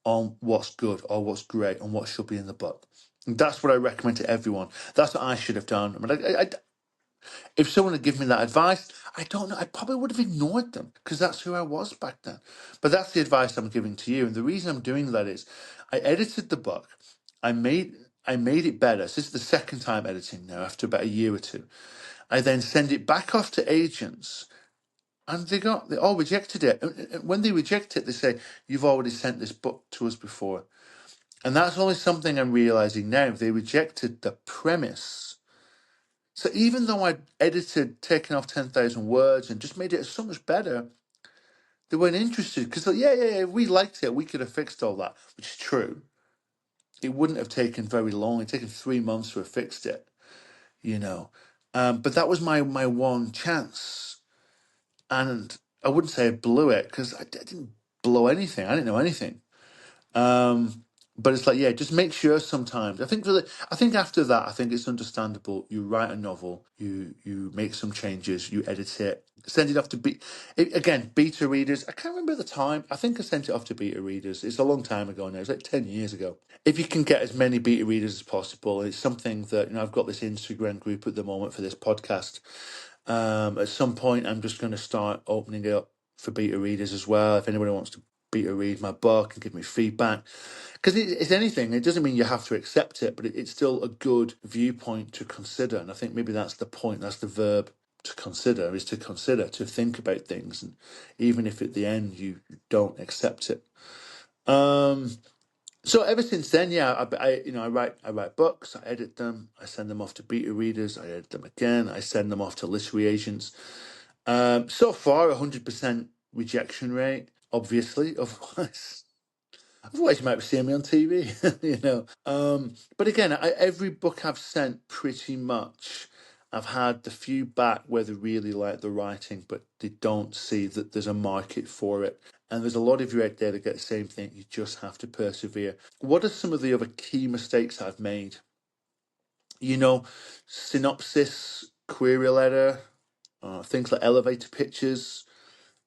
on what's good or what's great and what should be in the book. And that's what I recommend to everyone. That's what I should have done. I mean, if someone had given me that advice, I don't know, I probably would have ignored them because that's who I was back then. But that's the advice I'm giving to you. And the reason I'm doing that is I edited the book. I made it better. So this is the second time editing now after about a year or two. I then send it back off to agents and they all rejected it. And when they reject it, they say, you've already sent this book to us before. And that's only something I'm realizing now. They rejected the premise. So even though I edited, taken off 10,000 words and just made it so much better, they weren't interested because, yeah, if we liked it, we could have fixed all that, which is true. It wouldn't have taken very long. It'd taken 3 months to have fixed it, you know. But that was my one chance. And I wouldn't say I blew it because I didn't blow anything. I didn't know anything. But it's like, yeah, just make sure sometimes. I think after that, I think it's understandable. You write a novel, you make some changes, you edit it, send it off to beta readers. I can't remember the time. I think I sent it off to beta readers. It's a long time ago now. It's like 10 years ago. If you can get as many beta readers as possible, it's something that, I've got this Instagram group at the moment for this podcast. At some point, I'm just going to start opening it up for beta readers as well. If anybody wants to beta read my book and give me feedback, because it's anything, it doesn't mean you have to accept it, but it's still a good viewpoint to consider. And I think maybe that's the point, that's the verb, to consider, to think about things, and even if at the end you don't accept it. So ever since then, yeah, I write books, I edit them, I send them off to beta readers, I edit them again, I send them off to literary agents. So far, 100% rejection rate, obviously. Otherwise, you might be seeing me on TV, But again, every book I've sent, pretty much, I've had the few back where they really like the writing, but they don't see that there's a market for it. And there's a lot of you out there that get the same thing. You just have to persevere. What are some of the other key mistakes I've made? Synopsis, query letter, things like elevator pitches.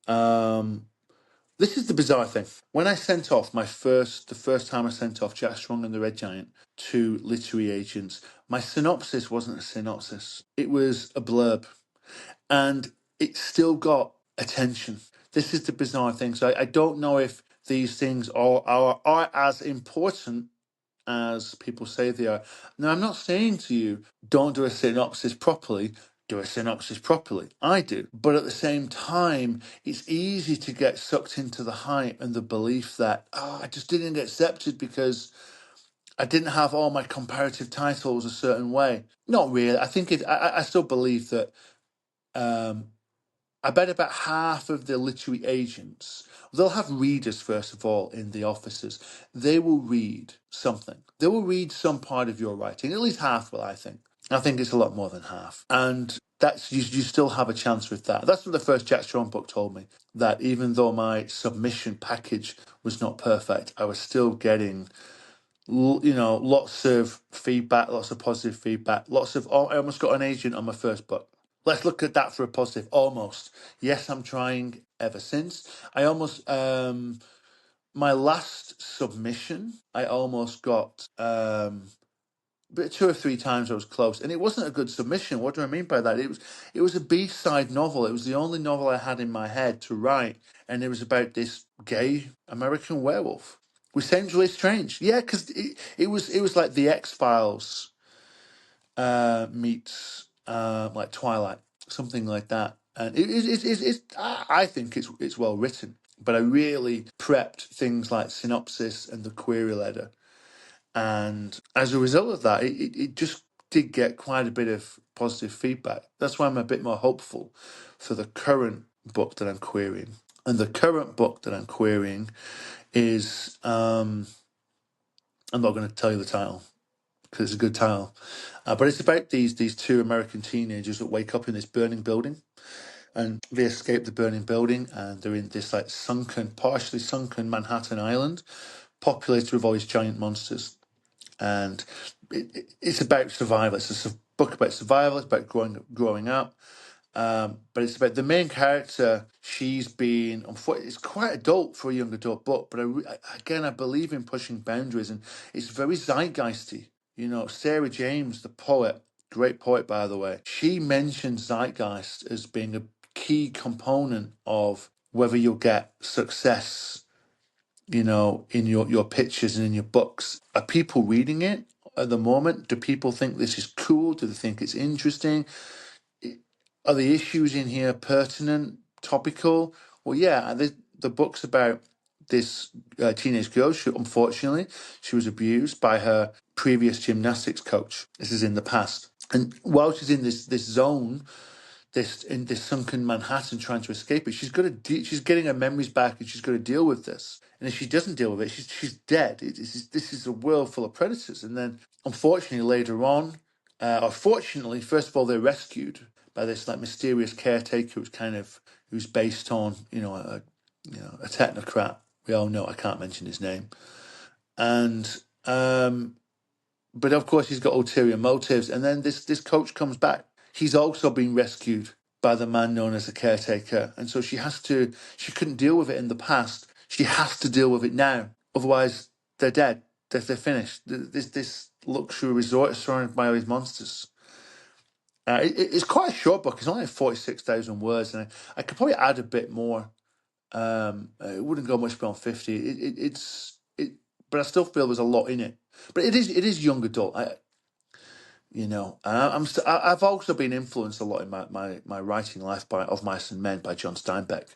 This is the bizarre thing. When I sent off the first time I sent off Jack Strong and the Red Giant to literary agents, my synopsis wasn't a synopsis. It was a blurb. And it still got attention. This is the bizarre thing. So I don't know if these things are as important as people say they are. Now, I'm not saying to you, don't do a synopsis properly. Do a synopsis properly. I do. But at the same time, it's easy to get sucked into the hype and the belief that, I just didn't get accepted because I didn't have all my comparative titles a certain way. Not really. I think I still believe that I bet about half of the literary agents, they'll have readers, first of all, in the offices. They will read something. They will read some part of your writing. At least half will, I think. I think it's a lot more than half. And that's you still have a chance with that. That's what the first Jack Strawn book told me, that even though my submission package was not perfect, I was still getting lots of feedback, lots of positive feedback, I almost got an agent on my first book. Let's look at that for a positive. Almost. Yes, I'm trying ever since. I almost, my last submission, I almost got, but 2 or 3 times I was close, and it wasn't a good submission. What do I mean by that? It was a B-side novel. It was the only novel I had in my head to write, and it was about this gay American werewolf. Which sounds really strange. Yeah, because it was like the X-Files meets like Twilight, something like that. And I think it's well written, but I really prepped things like synopsis and the query letter, and as a result of that, it just did get quite a bit of positive feedback. That's why I'm a bit more hopeful for the current book that I'm querying. And the current book that I'm querying is I'm not going to tell you the title because it's a good title, but it's about these two American teenagers that wake up in this burning building, and they escape the burning building, and they're in this like partially sunken Manhattan Island, populated with all these giant monsters, and it's about survival. It's a book about survival. It's about growing up. But it's about the main character. She's been, it's quite adult for a young adult book, but I believe in pushing boundaries, and it's very zeitgeisty. Sarah James, the poet, great poet by the way, she mentions zeitgeist as being a key component of whether you'll get success, in your pictures and in your books. Are people reading it at the moment? Do people think this is cool? Do they think it's interesting? Are the issues in here pertinent, topical? Well, yeah, the book's about this teenage girl. Unfortunately, she was abused by her previous gymnastics coach. This is in the past. And while she's in this zone, in this sunken Manhattan, trying to escape it, she's getting her memories back, and she's got to deal with this. And if she doesn't deal with it, she's dead. This is a world full of predators. And then, unfortunately, later on, or fortunately, first of all, they're rescued by this like mysterious caretaker who's based on a technocrat. We all know, I can't mention his name, and but of course he's got ulterior motives. And then this coach comes back. He's also been rescued by the man known as the caretaker, and so she couldn't deal with it in the past. She has to deal with it now, otherwise they're dead. They're finished. This luxury resort is surrounded by all these monsters. It's quite a short book. It's only 46,000 words, and I could probably add a bit more. It wouldn't go much beyond 50. But I still feel there's a lot in it. But it is young adult. I've also been influenced a lot in my writing life by Of Mice and Men by John Steinbeck.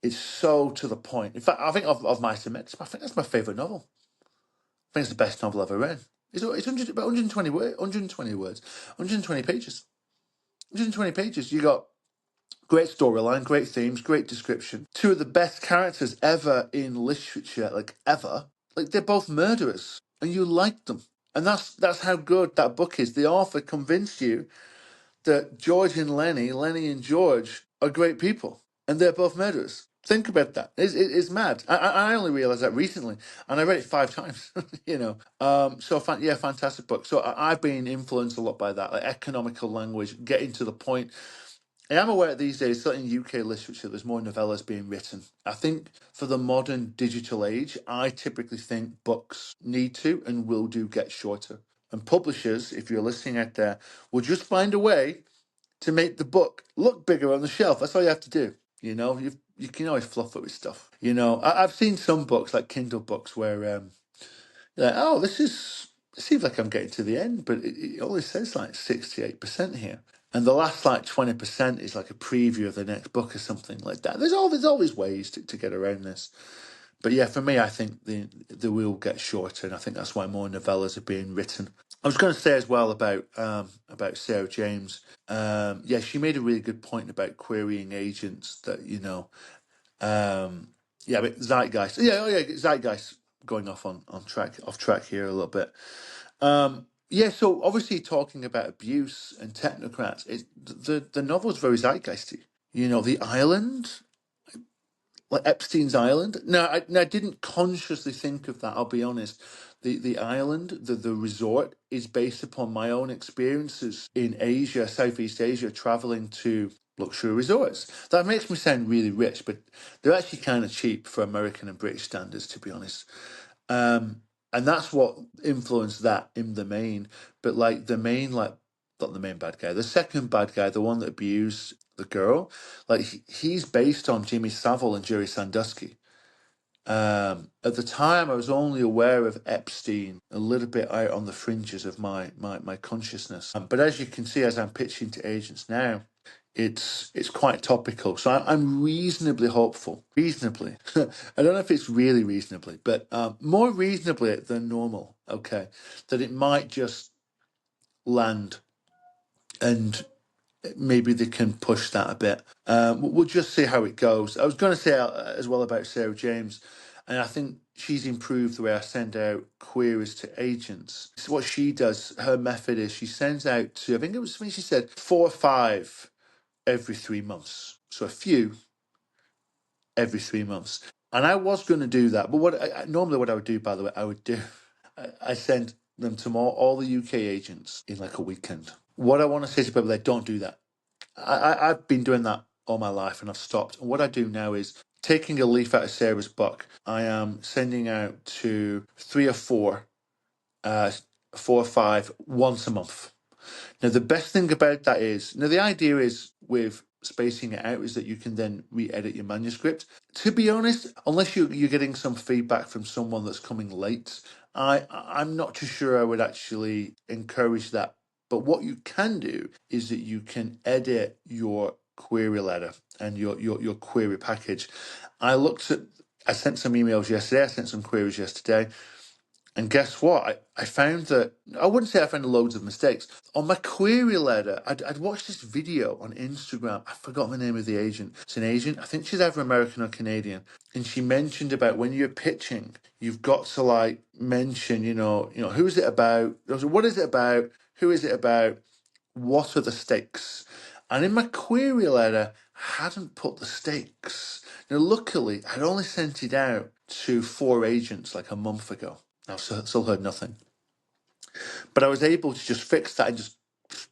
It's so to the point. In fact, I think of Mice and Men, I think that's my favourite novel. I think it's the best novel I've ever read. It's about 120 words, 120 pages. 120 pages. You got great storyline, great themes, great description. Two of the best characters ever in literature, like ever. Like they're both murderers, and you like them. And that's how good that book is. The author convinced you that George and Lenny and George are great people, and they're both murderers. Think about that. It's mad. I only realized that recently, and I read it 5 times. Fantastic book. So I've been influenced a lot by that, like economical language, getting to the point. I am aware these days, certainly in UK literature, there's more novellas being written. I think for the modern digital age, I typically think books need to and will do get shorter. And publishers, if you're listening out there, will just find a way to make the book look bigger on the shelf. That's all you have to do. You can always fluff it with stuff. I've seen some books, like Kindle books, where it seems like I'm getting to the end, but it only says like 68% here. And the last like 20% is like a preview of the next book or something like that. There's always ways to get around this. But yeah, for me, I think the will get shorter, and I think that's why more novellas are being written. I was going to say as well about Sarah James. Yeah, she made a really good point about querying agents. That yeah, but zeitgeist. Yeah, oh yeah, zeitgeist. Going off track here a little bit. Yeah, so obviously talking about abuse and technocrats, the novel is very zeitgeisty. The island, like Epstein's Island. No, I didn't consciously think of that. I'll be honest. The island, the resort, is based upon my own experiences in Asia, Southeast Asia, traveling to luxury resorts. That makes me sound really rich, but they're actually kind of cheap for American and British standards, to be honest. And that's what influenced that in the main. But like the main, like not the main bad guy, the second bad guy, the one that abused the girl, like he's based on Jimmy Savile and Jerry Sandusky. At the time, I was only aware of Epstein a little bit out on the fringes of my consciousness. But as you can see, as I'm pitching to agents now, it's quite topical. So I'm reasonably hopeful. Reasonably, I don't know if it's really reasonably, but more reasonably than normal. Okay, that it might just land, and maybe they can push that a bit. We'll just see how it goes. I was going to say as well about Sarah James, and I think she's improved the way I send out queries to agents. So what she does, her method is she sends out to, I think she said 4 or 5 every 3 months. So a few every 3 months. And I was going to do that, but normally what I would do, by the way, I send them to all the UK agents in like a weekend. What I want to say to people, they don't do that. I've been doing that all my life and I've stopped. And what I do now is taking a leaf out of Sarah's book. I am sending out to 3 or 4, 4 or 5 once a month. Now, the best thing about that is, now the idea is with spacing it out is that you can then re-edit your manuscript. To be honest, unless you're getting some feedback from someone that's coming late, I'm not too sure I would actually encourage that. But what you can do is that you can edit your query letter and your query package. I sent some emails yesterday, I sent some queries yesterday. And guess what? I found that, I wouldn't say I found loads of mistakes. On my query letter, I'd watched this video on Instagram. I forgot the name of the agent. It's an agent. I think she's either American or Canadian. And she mentioned about when you're pitching, you've got to like mention, who is it about? What is it about? Who is it about? What are the stakes? And in my query letter, I hadn't put the stakes. Now, luckily, I'd only sent it out to 4 agents like a month ago. I've still heard nothing. But I was able to just fix that and just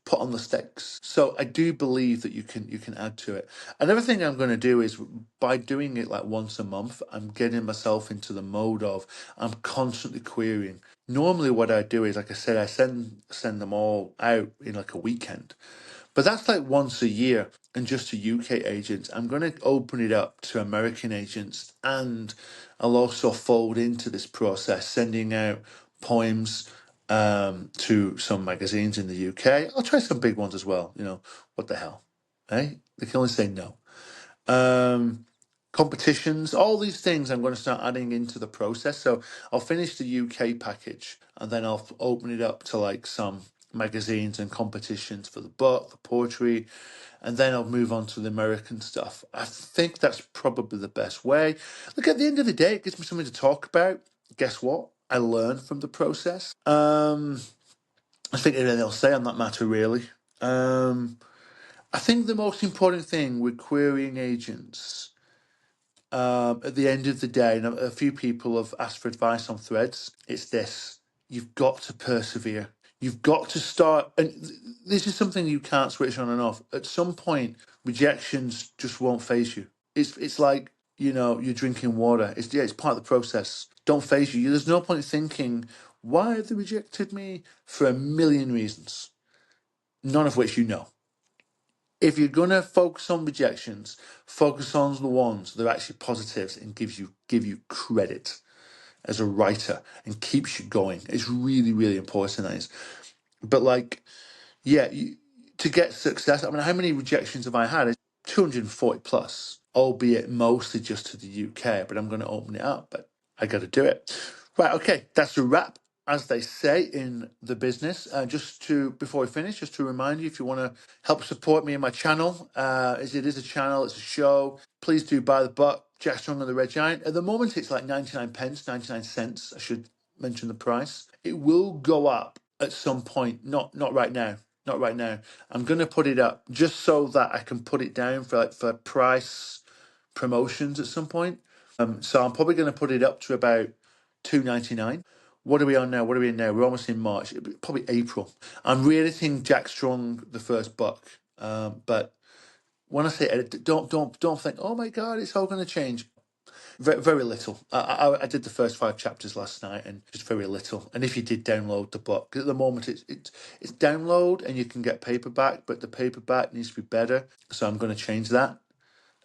put on the stakes. So I do believe that you can add to it. Another thing I'm going to do is by doing it like once a month, I'm getting myself into the mode of I'm constantly querying. Normally what I do is, like I said, I send them all out in like a weekend. But that's like once a year and just to UK agents. I'm going to open it up to American agents, and I'll also fold into this process sending out poems to some magazines in the UK. I'll try some big ones as well. What the hell? Eh? They can only say no. Competitions, all these things I'm going to start adding into the process. So I'll finish the UK package and then I'll open it up to like some magazines and competitions for the book, the poetry, and then I'll move on to the American stuff. I think that's probably the best way. Look, at the end of the day, it gives me something to talk about. Guess what? I learn from the process. I think anything else to say on that matter, really. I think the most important thing with querying agents, at the end of the day, and a few people have asked for advice on threads, it's this: you've got to persevere. You've got to start, and this is something you can't switch on and off. At some point, rejections just won't phase you. It's like, you're drinking water. It's part of the process. Don't phase you. There's no point thinking, why have they rejected me? For a million reasons, none of which you know. If you're gonna focus on rejections, focus on the ones that are actually positives and give you credit as a writer and keeps you going. It's really, really important, that is. But like, yeah, to get success, I mean, how many rejections have I had? It's 240 plus, albeit mostly just to the UK, but I'm going to open it up, but I got to do it. Right, okay, that's a wrap. as they say in the business, before we finish, just to remind you, if you want to help support me and my channel, as it is a channel, it's a show, please do buy the book, Jack Strong and the Red Giant. At the moment, it's like 99 pence, 99 cents. I should mention the price. It will go up at some point, not right now. Not right now. I'm going to put it up just so that I can put it down for price promotions at some point. So I'm probably going to put it up to about $2.99. What are we on now? What are we in now? We're almost in March. Probably April. I'm re-editing Jack Strong, the first book. But when I say edit, don't think, oh my God, it's all going to change. Very little. I did the first 5 chapters last night, and just very little. And if you did download the book, 'cause at the moment it's download and you can get paperback, but the paperback needs to be better. So I'm going to change that.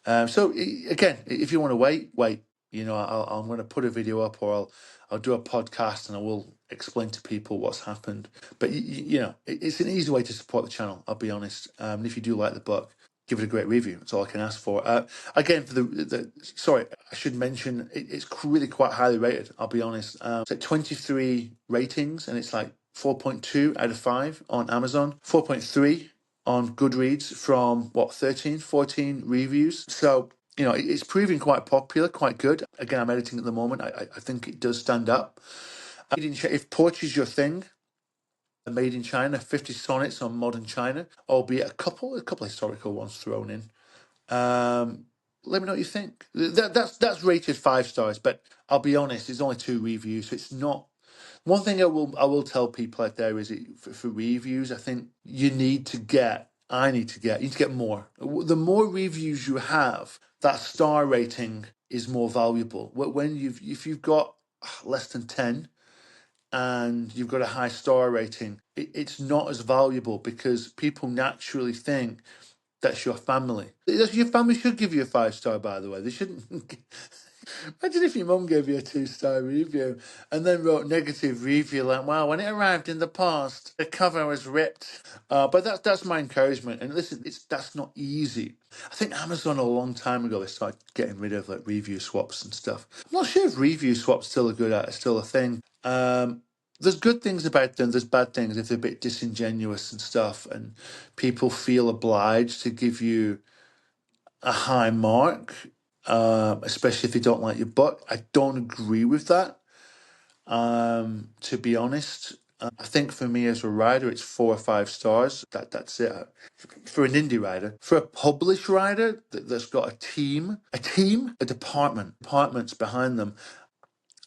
Again, if you want to wait. You know, I'm going to put a video up, or I'll do a podcast, and I will explain to people what's happened. But you know, it's an easy way to support the channel. I'll be honest. And if you do like the book, give it a great review. That's all I can ask for. Again, for the sorry, I should mention it's really quite highly rated. I'll be honest. It's at 23 ratings, and it's like 4.2 out of 5 on Amazon, 4.3 on Goodreads from 13, 14 reviews. So, you know, it's proving quite popular, quite good. Again, I'm editing at the moment. I think it does stand up. If poetry's your thing, Made in China, 50 sonnets on modern China, albeit a couple of historical ones thrown in. Let me know what you think. That's rated 5 stars, but I'll be honest, it's only 2 reviews, so it's not. One thing I will tell people out there is for reviews, I think you need to get. I need to get. You need to get more. The more reviews you have, that star rating is more valuable. If you've got less than 10 and you've got a high star rating, it's not as valuable because people naturally think that's your family. Your family should give you a 5-star, by the way. They shouldn't. Imagine if your mum gave you a 2-star review and then wrote negative review like, "Wow, when it arrived in the post, the cover was ripped." But that's my encouragement. And listen, that's not easy. I think Amazon a long time ago they started getting rid of like review swaps and stuff. I'm not sure if review swaps still still a thing. There's good things about them. There's bad things if they're a bit disingenuous and stuff, and people feel obliged to give you a high mark, especially if they don't like your book. I don't agree with that, to be honest. I think for me as a writer, it's 4 or 5 stars. That's it. For an indie writer, for a published writer that's got a departments behind them,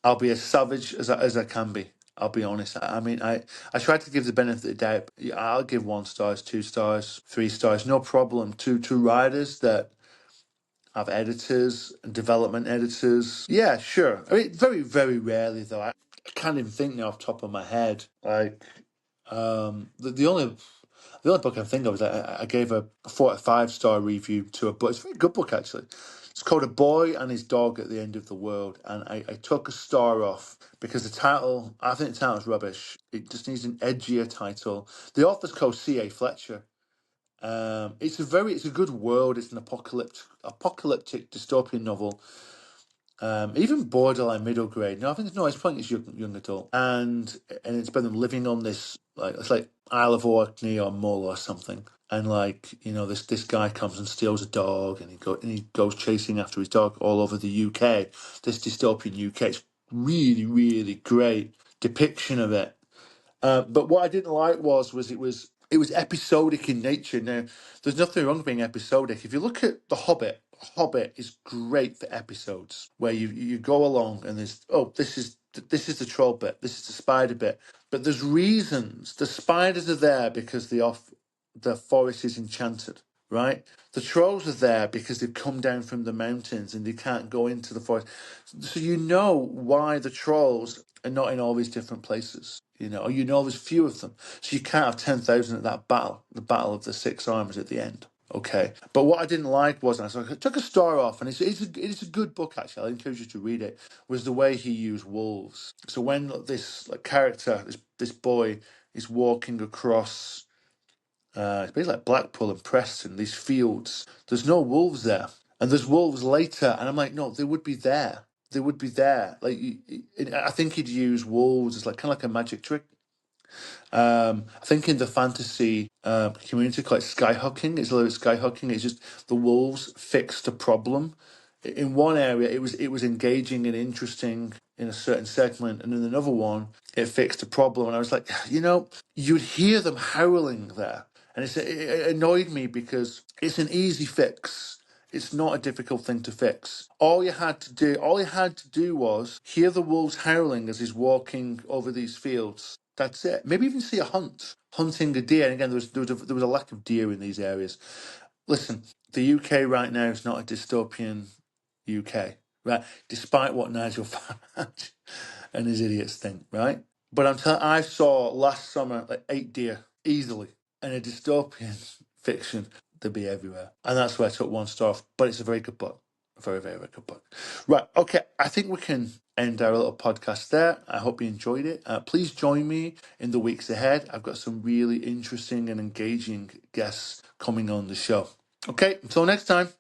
I'll be as savage as I can be. I'll be honest. I mean, I try to give the benefit of the doubt. Yeah, I'll give 1 stars, 2 stars, 3 stars, no problem. To writers that have editors and development editors. Yeah, sure. I mean, very, very rarely though. I can't even think now off the top of my head. Like, the only book I think of is I gave a 4 or 5-star review to a book. It's a very good book actually. It's called A Boy and His Dog at the End of the World, and I took a star off because I think the title's rubbish. It just needs an edgier title. The author's called C.A. Fletcher. It's a good world. It's an apocalyptic dystopian novel. Even borderline middle grade. No, I think it's young adult, and it's about them living on this it's like Isle of Orkney or Mull or something. And this guy comes and steals a dog, and he goes chasing after his dog all over the UK. This dystopian UK. It's really, really great depiction of it. But what I didn't like was it was episodic in nature. Now, there's nothing wrong with being episodic. If you look at The Hobbit, Hobbit is great for episodes where you go along and this is the troll bit, this is the spider bit. But there's reasons. The spiders are there because the forest is enchanted, right? The trolls are there because they've come down from the mountains and they can't go into the forest. So you know why the trolls are not in all these different places. Or there's few of them. So you can't have 10,000 at that battle, the battle of the 6 armies at the end. Okay. But what I didn't like was, and I took a star off, and it's a good book actually, I encourage you to read it, was the way he used wolves. So when this character, this boy, is walking across it's basically like Blackpool and Preston, these fields. There's no wolves there. And there's wolves later. And I'm like, no, they would be there. they would be there. Like I think he'd use wolves as like kind of like a magic trick. I think in the fantasy community, called skyhooking. It's a little bit skyhooking. It's just the wolves fixed a problem. In one area, it was engaging and interesting in a certain segment, and in another one, it fixed a problem. And I was like, you'd hear them howling there, and it annoyed me because it's an easy fix. It's not a difficult thing to fix. All you had to do was hear the wolves howling as he's walking over these fields. That's it. Maybe even see a hunting a deer. And again, there was a lack of deer in these areas. Listen, the UK right now is not a dystopian UK, right? Despite what Nigel Farage and his idiots think, right? But I saw last summer like 8 deer easily. And a dystopian fiction, they'd be everywhere. And that's where I took 1 star off. But it's a very good book. A very, very, very good book. Right. Okay. I think we can end our little podcast there. I hope you enjoyed it. Please join me in the weeks ahead. I've got some really interesting and engaging guests coming on the show. Okay. Until next time.